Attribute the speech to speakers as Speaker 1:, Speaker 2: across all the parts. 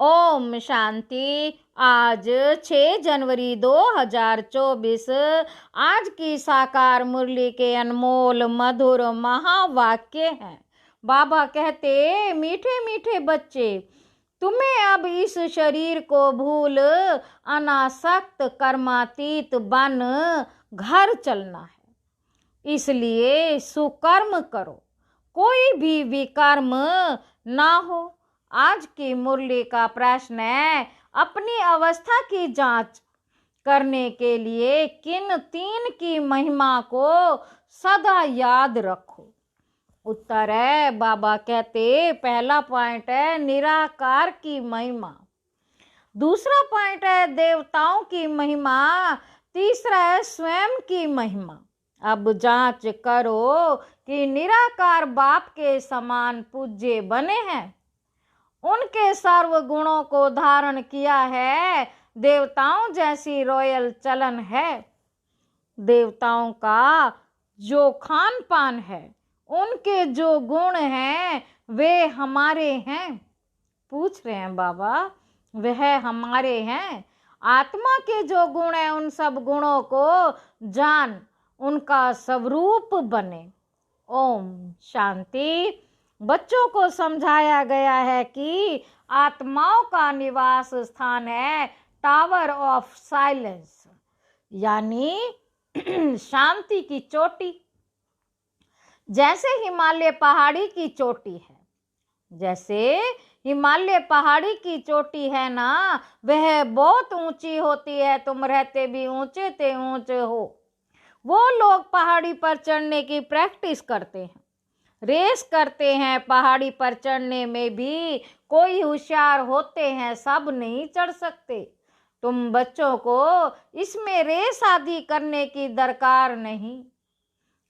Speaker 1: ओम शांति। आज 6 जनवरी 2024 आज की साकार मुरली के अनमोल मधुर महावाक्य हैं। बाबा कहते, मीठे मीठे बच्चे, तुम्हें अब इस शरीर को भूल अनासक्त कर्मातीत बन घर चलना है। इसलिए सुकर्म करो, कोई भी विकर्म ना हो। आज की मुरली का प्रश्न है, अपनी अवस्था की जांच करने के लिए किन 3 की महिमा को सदा याद रखो। उत्तर है, बाबा कहते, पहला पॉइंट है निराकार की महिमा, दूसरा पॉइंट है देवताओं की महिमा, तीसरा है स्वयं की महिमा। अब जांच करो कि निराकार बाप के समान पूज्य बने हैं, उनके सर्व गुणों को धारण किया है, देवताओं जैसी रॉयल चलन है। देवताओं का जो खान पान है, उनके जो गुण हैं वे हमारे हैं। पूछ रहे हैं बाबा, वह हमारे हैं। आत्मा के जो गुण हैं, उन सब गुणों को जान उनका स्वरूप बने। ओम शांति। बच्चों को समझाया गया है कि आत्माओं का निवास स्थान है टावर ऑफ साइलेंस, यानी शांति की चोटी। जैसे हिमालय पहाड़ी की चोटी है, जैसे हिमालय पहाड़ी की चोटी है ना, वह बहुत ऊंची होती है। तुम रहते भी ऊंचे ते ऊंचे हो। वो लोग पहाड़ी पर चढ़ने की प्रैक्टिस करते हैं, रेस करते हैं। पहाड़ी पर चढ़ने में भी कोई होशियार होते हैं, सब नहीं चढ़ सकते। तुम बच्चों को इसमें रेस आदि करने की दरकार नहीं।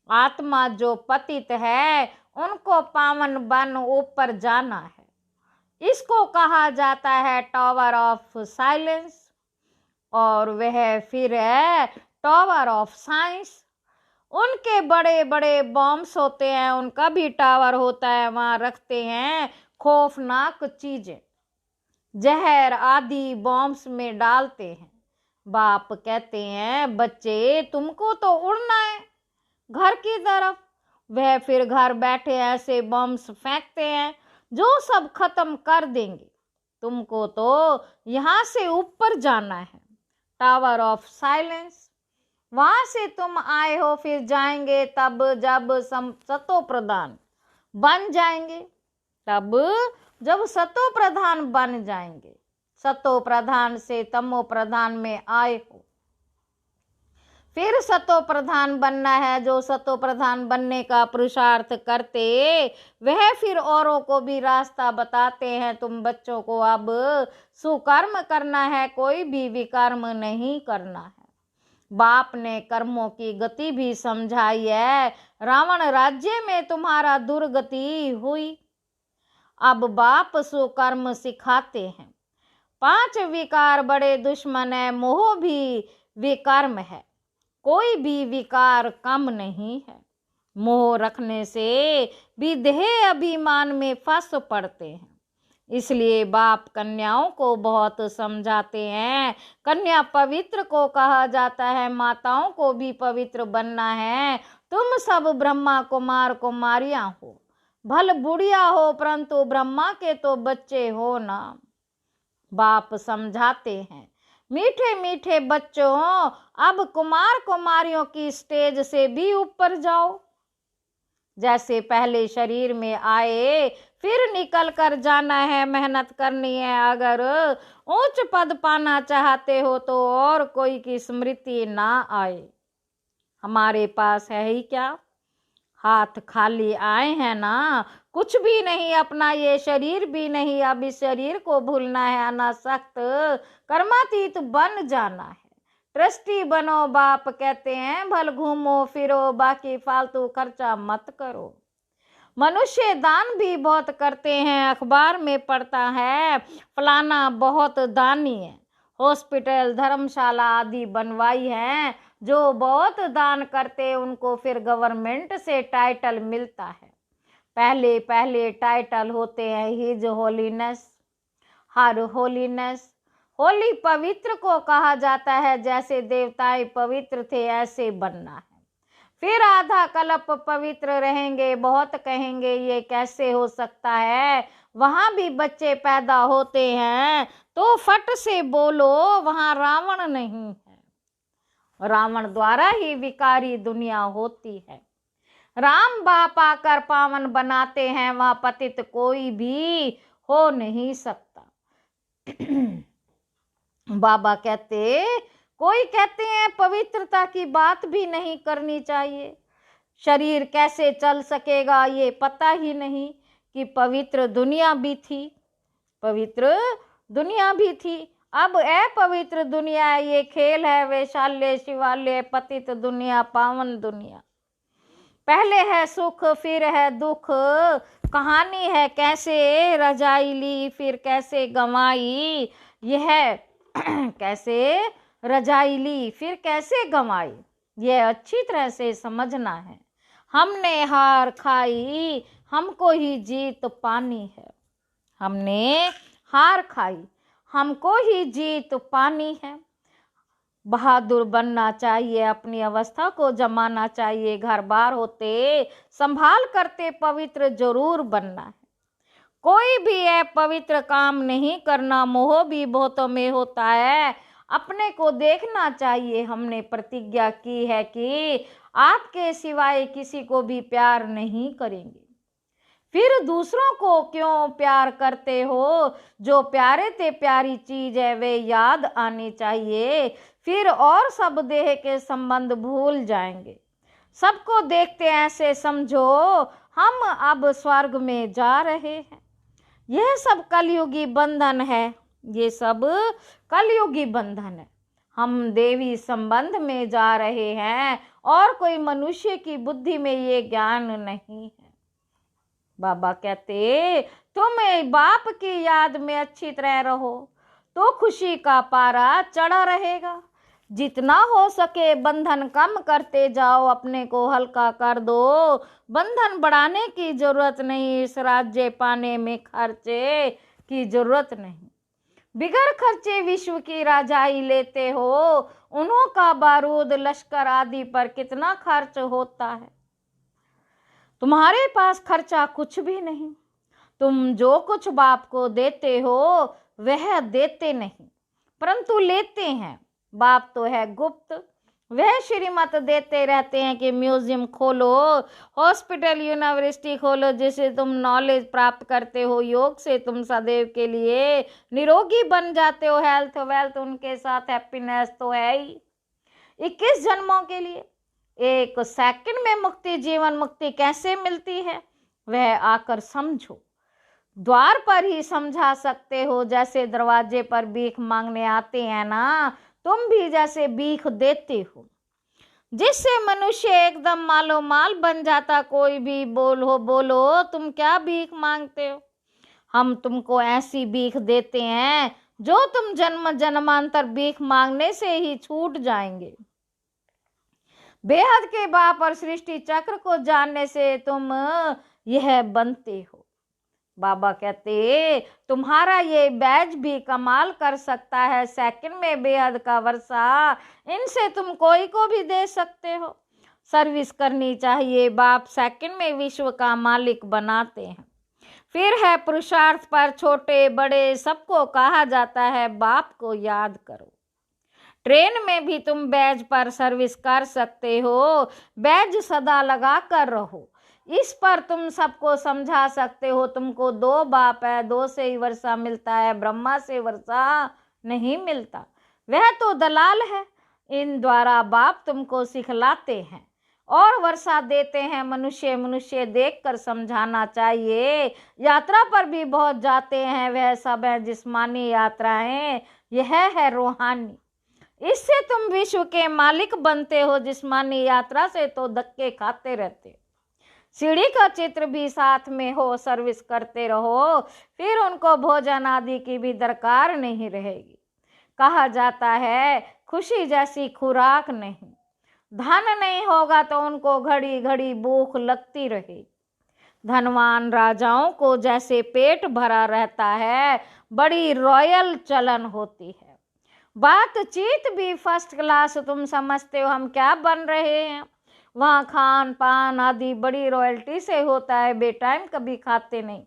Speaker 1: आत्मा जो पतित है, उनको पावन बन ऊपर जाना है। इसको कहा जाता है टावर ऑफ साइलेंस, और वह फिर है टावर ऑफ साइंस। उनके बड़े बड़े बॉम्ब्स होते हैं, उनका भी टावर होता है, वहां रखते हैं खौफनाक चीजें, जहर आदि बॉम्ब्स में डालते हैं। बाप कहते हैं, बच्चे तुमको तो उड़ना है घर की तरफ। वह फिर घर बैठे ऐसे बॉम्ब्स फेंकते हैं जो सब खत्म कर देंगे। तुमको तो यहाँ से ऊपर जाना है, टावर ऑफ साइलेंस। वहां से तुम आए हो, फिर जाएंगे तब जब सतो प्रधान बन जाएंगे, तब जब सतो प्रधान बन जाएंगे। सतो प्रधान से तमो प्रधान में आए हो, फिर सतो प्रधान बनना है। जो सतो प्रधान बनने का पुरुषार्थ करते, वह फिर औरों को भी रास्ता बताते हैं। तुम बच्चों को अब सुकर्म करना है, कोई भी विकर्म नहीं करना है। बाप ने कर्मों की गति भी समझाई है। रावण राज्य में तुम्हारा दुर्गति हुई। अब बाप सुकर्म सिखाते हैं। 5 विकार बड़े दुश्मन है, मोह भी विकर्म है, कोई भी विकार कम नहीं है। मोह रखने से भी देह अभिमान में फंस पड़ते हैं। इसलिए बाप कन्याओं को बहुत समझाते हैं। कन्या पवित्र को कहा जाता है, माताओं को भी पवित्र बनना है। तुम सब ब्रह्मा कुमार कुमारियां हो, भल बुढ़िया हो, परंतु ब्रह्मा के तो बच्चे हो ना। बाप समझाते हैं, मीठे मीठे बच्चों, अब कुमार कुमारियों की स्टेज से भी ऊपर जाओ। जैसे पहले शरीर में आए, फिर निकल कर जाना है, मेहनत करनी है। अगर उच्च पद पाना चाहते हो तो और कोई की स्मृति ना आए। हमारे पास है ही क्या, हाथ खाली आए हैं ना, कुछ भी नहीं अपना, ये शरीर भी नहीं। अब इस शरीर को भूलना है, अनासक्त कर्मातीत बन जाना है। ट्रस्टी बनो, बाप कहते हैं, भल घूमो फिरो, बाकी फालतू खर्चा मत करो। मनुष्य दान भी बहुत करते हैं, अखबार में पढ़ता है फलाना बहुत दानी है। हॉस्पिटल धर्मशाला आदि बनवाई है। जो बहुत दान करते उनको फिर गवर्नमेंट से टाइटल मिलता है। पहले पहले टाइटल होते हैं हिज होलीनेस, हर होलीनेस। होली पवित्र को कहा जाता है, जैसे देवताएं पवित्र थे ऐसे बनना है। फिर आधा कल्प पवित्र रहेंगे। बहुत कहेंगे ये कैसे हो सकता है, वहां भी बच्चे पैदा होते हैं। तो फट से बोलो, वहां रावण नहीं है। रावण द्वारा ही विकारी दुनिया होती है। राम बाप आकर पावन बनाते हैं, वहां पतित कोई भी हो नहीं सकता। बाबा कोई कहते हैं पवित्रता की बात भी नहीं करनी चाहिए। शरीर कैसे चल सकेगा ये पता ही नहीं कि पवित्र दुनिया भी थी। पवित्र दुनिया भी थी, अब अपवित्र दुनिया, ये खेल है वैशाल्य शिवालय, पतित दुनिया पावन दुनिया। पहले है सुख फिर है दुख, कहानी है कैसे रजाई ली फिर कैसे गंवाई। यह कैसे रजाई ली फिर कैसे गंवाई, यह अच्छी तरह से समझना है। हमने हार खाई, हमको ही जीत पानी है। हमने हार खाई, हमको ही जीत पानी है। बहादुर बनना चाहिए, अपनी अवस्था को जमाना चाहिए। घर बार होते संभाल करते पवित्र जरूर बनना है। कोई भी पवित्र काम नहीं करना। मोह भी बहुतों में होता है, अपने को देखना चाहिए। हमने प्रतिज्ञा की है कि आपके सिवाय किसी को भी प्यार नहीं करेंगे। फिर दूसरों को क्यों प्यार करते हो, जो प्यारे थे प्यारी चीज है वे याद आनी चाहिए। फिर और सब देह के संबंध भूल जाएंगे। सबको देखते ऐसे समझो हम अब स्वर्ग में जा रहे हैं। यह सब कलयुगी बंधन है, ये सब कलयुगी बंधन है। हम देवी संबंध में जा रहे हैं और कोई मनुष्य की बुद्धि में ये ज्ञान नहीं है। बाबा कहते तुम बाप की याद में अच्छी तरह रहो तो खुशी का पारा चढ़ा रहेगा। जितना हो सके बंधन कम करते जाओ, अपने को हल्का कर दो। बंधन बढ़ाने की जरूरत नहीं, इस राज्य पाने में खर्चे की जरूरत नहीं। बिगर खर्चे विश्व की राजाई लेते हो, उन्हों का बारूद लश्कर आदि पर कितना खर्च होता है। तुम्हारे पास खर्चा कुछ भी नहीं। तुम जो कुछ बाप को देते हो वह देते नहीं परंतु लेते हैं। बाप तो है गुप्त, वह श्रीमत देते रहते हैं कि म्यूजियम खोलो, हॉस्पिटल यूनिवर्सिटी खोलो, जिससे तुम नॉलेज प्राप्त करते हो। योग से तुम सदैव के लिए निरोगी बन जाते हो। हेल्थ वेल्थ उनके साथ हैप्पीनेस तो है ही। 21 जन्मों के लिए 1 सेकंड में मुक्ति, जीवन मुक्ति कैसे मिलती है वह आकर समझो। द्वार पर ही समझा सकते हो, जैसे दरवाजे पर भीख मांगने आते हैं ना, तुम भी जैसे भीख देते हो, जिससे मनुष्य एकदम मालो माल बन जाता। कोई भी बोलो तुम क्या भीख मांगते हो, हम तुमको ऐसी भीख देते हैं जो तुम जन्म जन्मांतर भीख मांगने से ही छूट जाएंगे। बेहद के बाप और सृष्टि चक्र को जानने से तुम यह बनते हो। बाबा कहते तुम्हारा ये बैज भी कमाल कर सकता है। सेकंड में बेहद का वर्षा, इनसे तुम कोई को भी दे सकते हो। सर्विस करनी चाहिए। बाप सेकंड में विश्व का मालिक बनाते हैं। फिर है पुरुषार्थ पर छोटे बड़े सबको कहा जाता है बाप को याद करो। ट्रेन में भी तुम बैज पर सर्विस कर सकते हो। बैज सदा लगा कर रहो, इस पर तुम सबको समझा सकते हो। तुमको 2 बाप है, 2 से ही वर्षा मिलता है, ब्रह्मा से वर्षा नहीं मिलता, वह तो दलाल है। इन द्वारा बाप तुमको सिखलाते हैं और वर्षा देते हैं। मनुष्य देखकर समझाना चाहिए। यात्रा पर भी बहुत जाते हैं, वह सब है जिस्मानी यात्राएं, यह है रूहानी। इससे तुम विश्व के मालिक बनते हो। जिस्मानी यात्रा से तो धक्के खाते रहते। सीढ़ी का चित्र भी साथ में हो, सर्विस करते रहो, फिर उनको भोजन आदि की भी दरकार नहीं रहेगी। कहा जाता है खुशी जैसी खुराक नहीं। धन नहीं होगा तो उनको घड़ी घड़ी भूख लगती रहेगी। धनवान राजाओं को जैसे पेट भरा रहता है, बड़ी रॉयल चलन होती है। बातचीत भी फर्स्ट क्लास। तुम समझते हो हम क्या बन रहे हैं? वहाँ खान पान आदि बड़ी रॉयल्टी से होता है, बेटाइम कभी खाते नहीं,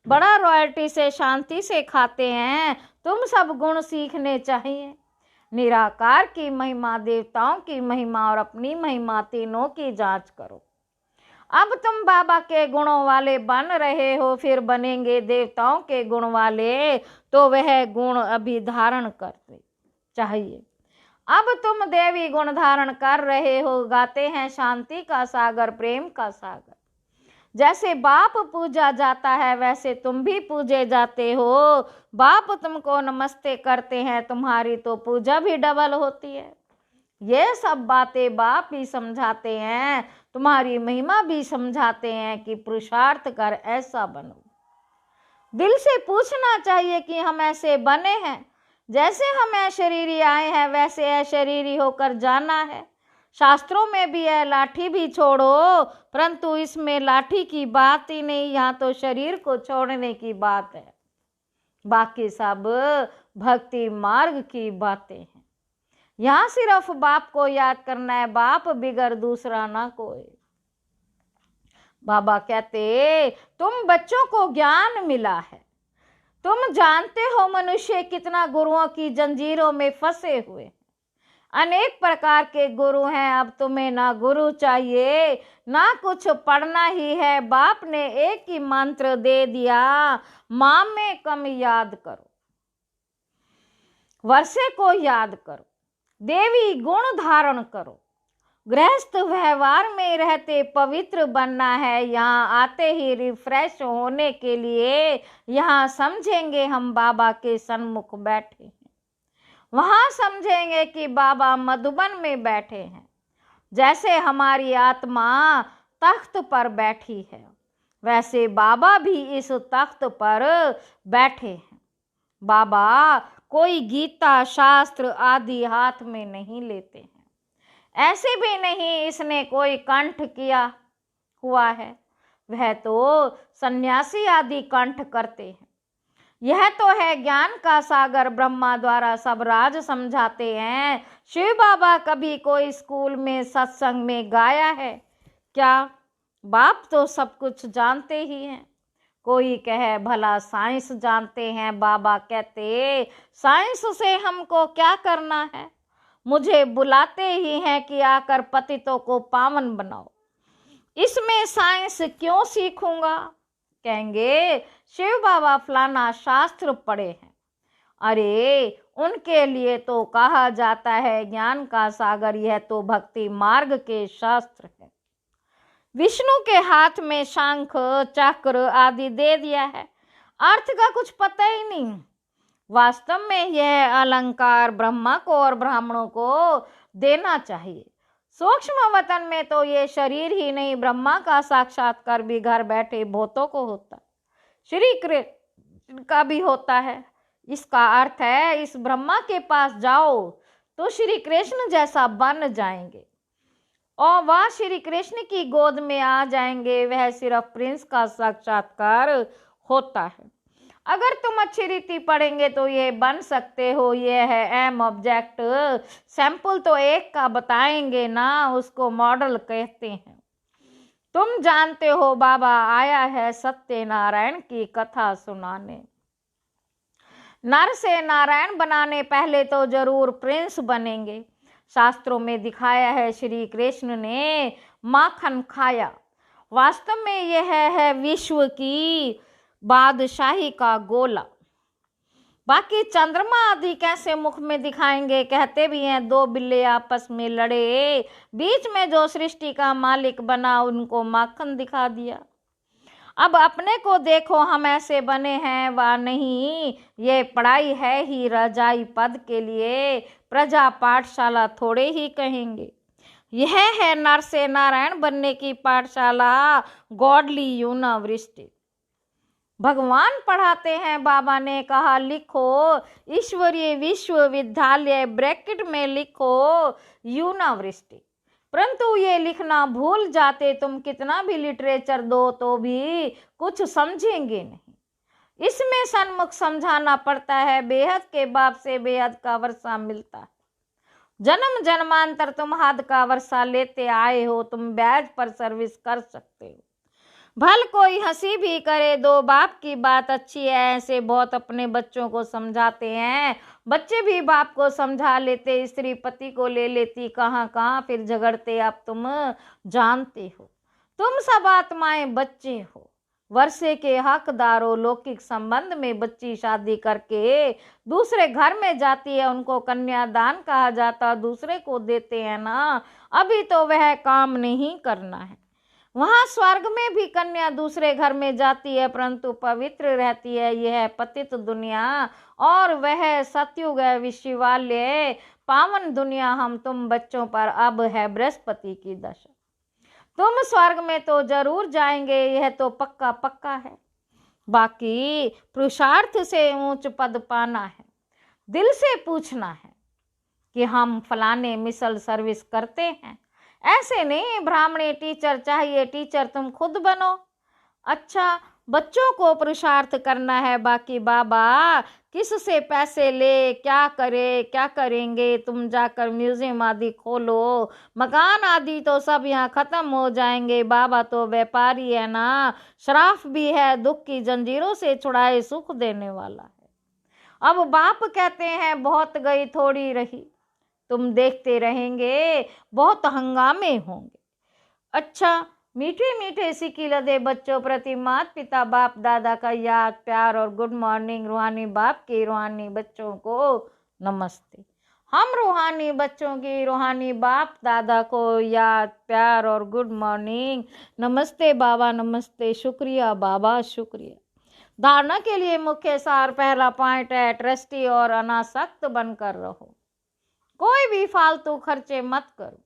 Speaker 1: बड़ा रॉयल्टी से शांति से खाते हैं। तुम सब गुण सीखने चाहिए। निराकार की महिमा, देवताओं की महिमा और अपनी महिमा, तीनों की जांच करो। अब तुम बाबा के गुणों वाले बन रहे हो, फिर बनेंगे देवताओं के गुण वाले, तो वह गुण अभी धारण करते चाहिए। अब तुम देवी गुण धारण कर रहे हो, गाते हैं शांति का सागर, प्रेम का सागर। जैसे बाप पूजा जाता है वैसे तुम भी पूजे जाते हो। बाप तुमको नमस्ते करते हैं, तुम्हारी तो पूजा भी डबल होती है। ये सब बातें बाप भी समझाते हैं, तुम्हारी महिमा भी समझाते हैं कि पुरुषार्थ कर ऐसा बनो। दिल से पूछना चाहिए कि हम ऐसे बने हैं, जैसे हम अशरीरी आए हैं वैसे अशरीरी होकर जाना है। शास्त्रों में भी है लाठी भी छोड़ो, परंतु इसमें लाठी की बात ही नहीं, यहाँ तो शरीर को छोड़ने की बात है। बाकी सब भक्ति मार्ग की बातें हैं। यहाँ सिर्फ बाप को याद करना है, बाप बिगर दूसरा ना कोई। बाबा कहते तुम बच्चों को ज्ञान मिला है, तुम जानते हो मनुष्य कितना गुरुओं की जंजीरों में फंसे हुए। अनेक प्रकार के गुरु हैं, अब तुम्हें ना गुरु चाहिए ना कुछ पढ़ना ही है। बाप ने एक ही मंत्र दे दिया, माँ में कम याद करो, वर्षे को याद करो, देवी गुण धारण करो। गृहस्थ व्यवहार में रहते पवित्र बनना है। यहाँ आते ही रिफ्रेश होने के लिए यहाँ समझेंगे हम बाबा के सन्मुख बैठे हैं, वहाँ समझेंगे कि बाबा मधुबन में बैठे हैं। जैसे हमारी आत्मा तख्त पर बैठी है, वैसे बाबा भी इस तख्त पर बैठे हैं। बाबा कोई गीता शास्त्र आदि हाथ में नहीं लेते हैं, ऐसे भी नहीं इसने कोई कंठ किया हुआ है, वह तो सन्यासी आदि कंठ करते हैं। यह तो है ज्ञान का सागर, ब्रह्मा द्वारा सब राज समझाते हैं। शिव बाबा कभी कोई स्कूल में सत्संग में गाया है क्या? बाप तो सब कुछ जानते ही हैं। कोई कहे भला साइंस जानते हैं, बाबा कहते साइंस से हमको क्या करना है, मुझे बुलाते ही हैं कि आकर पतितों को पावन बनाओ, इसमें साइंस क्यों सीखूंगा? कहेंगे शिव बाबा फलाना शास्त्र पढ़े हैं। अरे उनके लिए तो कहा जाता है ज्ञान का सागर, यह तो भक्ति मार्ग के शास्त्र है। विष्णु के हाथ में शंख चक्र आदि दे दिया है, अर्थ का कुछ पता ही नहीं। वास्तव में यह अलंकार ब्रह्मा को और ब्राह्मणों को देना चाहिए। सूक्ष्म वतन में तो ये शरीर ही नहीं, ब्रह्मा का साक्षात्कार भी घर बैठे भूतों को होता है, श्री कृष्ण का भी होता है। इसका अर्थ है इस ब्रह्मा के पास जाओ तो श्री कृष्ण जैसा बन जाएंगे और वह श्री कृष्ण की गोद में आ जाएंगे। वह सिर्फ प्रिंस का साक्षात्कार होता है। अगर तुम अच्छी रीति पढ़ेंगे तो ये बन सकते हो। ये है एम ऑब्जेक्ट, सैंपल तो एक का बताएंगे ना, उसको मॉडल कहते हैं। तुम जानते हो बाबा आया है सत्यनारायण की कथा सुनाने। नर से नारायण बनाने पहले तो जरूर प्रिंस बनेंगे। शास्त्रों में दिखाया है श्री कृष्ण ने माखन खाया। वास्तव में यह है विश्व की बादशाही का गोला। बाकी चंद्रमा आदि कैसे मुख में दिखाएंगे? कहते भी हैं दो बिल्ले आपस में लड़े, बीच में जो सृष्टि का मालिक बना उनको माखन दिखा दिया। अब अपने को देखो, हम ऐसे बने हैं वा नहीं। ये पढ़ाई है ही रजाई पद के लिए, प्रजा पाठशाला थोड़े ही कहेंगे। यह है नर से नारायण बनने की पाठशाला, गॉडली यूनिवर्सिटी। भगवान पढ़ाते हैं। बाबा ने कहा लिखो ईश्वरीय विश्वविद्यालय, ब्रैकेट में लिखो यूनिवर्सिटी। परंतु ये लिखना भूल जाते, तुम कितना भी लिटरेचर दो तो भी कुछ समझेंगे नहीं। इसमें सन्मुख समझाना पड़ता है, बेहद के बाप से बेहद का वर्षा मिलता है। जन्म जन्मांतर तुम हद का वर्षा लेते आए हो, तुम ब्याज पर सर्विस कर सकते हो। भल कोई हंसी भी करे, दो बाप की बात अच्छी है, ऐसे बहुत अपने बच्चों को समझाते हैं। बच्चे भी बाप को समझा लेते, स्त्री पति को ले लेती कहाँ कहाँ, फिर झगड़ते। अब तुम जानते हो, तुम सब आत्माएं बच्चे हो, वर्षे के हकदारों। लौकिक संबंध में बच्ची शादी करके दूसरे घर में जाती है, उनको कन्यादान कहा जाता, दूसरे को देते हैं ना। अभी तो वह काम नहीं करना है। वहां स्वर्ग में भी कन्या दूसरे घर में जाती है, परंतु पवित्र रहती है। यह पतित दुनिया और वह सतयुग विश्वालय पावन दुनिया। हम तुम बच्चों पर अब है बृहस्पति की दशा। तुम स्वर्ग में तो जरूर जाएंगे, यह तो पक्का पक्का है। बाकी पुरुषार्थ से ऊंच पद पाना है। दिल से पूछना है कि हम फलाने मिसल सर्विस करते हैं, ऐसे नहीं ब्राह्मणी टीचर चाहिए, टीचर तुम खुद बनो। अच्छा, बच्चों को पुरुषार्थ करना है। बाकी बाबा किस से पैसे ले, क्या करे, क्या करेंगे? तुम जाकर म्यूजियम आदि खोलो, मकान आदि तो सब यहाँ खत्म हो जाएंगे। बाबा तो व्यापारी है ना, शराफ भी है, दुख की जंजीरों से छुड़ाए सुख देने वाला है। अब बाप कहते हैं बहुत गई थोड़ी रही, तुम देखते रहेंगे बहुत हंगामे होंगे। अच्छा, मीठे मीठे सिक्की लदे बच्चों प्रति माता पिता बाप दादा का याद प्यार और गुड मॉर्निंग। रूहानी बाप के रूहानी बच्चों को नमस्ते। हम रूहानी बच्चों की रूहानी बाप दादा को याद प्यार और गुड मॉर्निंग। नमस्ते बाबा, नमस्ते, शुक्रिया बाबा, शुक्रिया। धारणा के लिए मुख्य सार, पहला पॉइंट है ट्रस्टी और अनासक्त बनकर रहो। कोई भी फालतू खर्चे मत करो।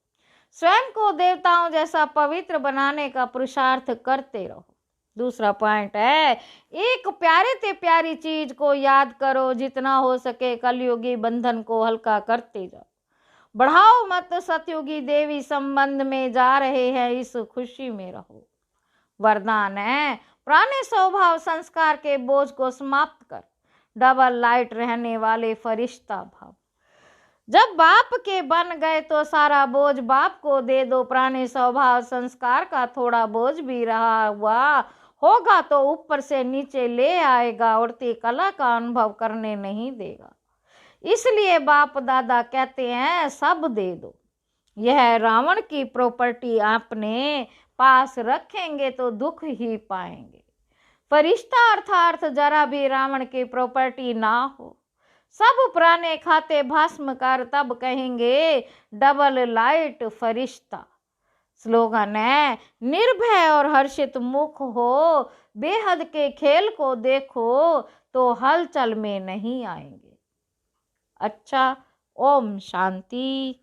Speaker 1: स्वयं को देवताओं जैसा पवित्र बनाने का पुरुषार्थ करते रहो। दूसरा पॉइंट है, एक प्यारे से प्यारी चीज को याद करो, जितना हो सके कलयुगी बंधन को हल्का करते जाओ। बढ़ाओ मत, सतयुगी देवी संबंध में जा रहे हैं, इस खुशी में रहो। वरदान है, पुराने स्वभाव संस्कार के बोझ को समाप्त कर, डबल लाइट रहने वाले फरिश्ता भाव। जब बाप के बन गए तो सारा बोझ बाप को दे दो। पुराने स्वभाव संस्कार का थोड़ा बोझ भी रहा हुआ होगा तो ऊपर से नीचे ले आएगा, उड़ती कला का अनुभव करने नहीं देगा। इसलिए बाप दादा कहते हैं सब दे दो। यह रावण की प्रॉपर्टी आपने पास रखेंगे तो दुख ही पाएंगे। फरिश्ता अर्थात जरा भी रावण की प्रॉपर्टी ना हो, सब पुराने खाते भस्म कर, तब कहेंगे डबल लाइट फरिश्ता। स्लोगन है, निर्भय और हर्षित मुख हो, बेहद के खेल को देखो तो हलचल में नहीं आएंगे। अच्छा, ओम शांति।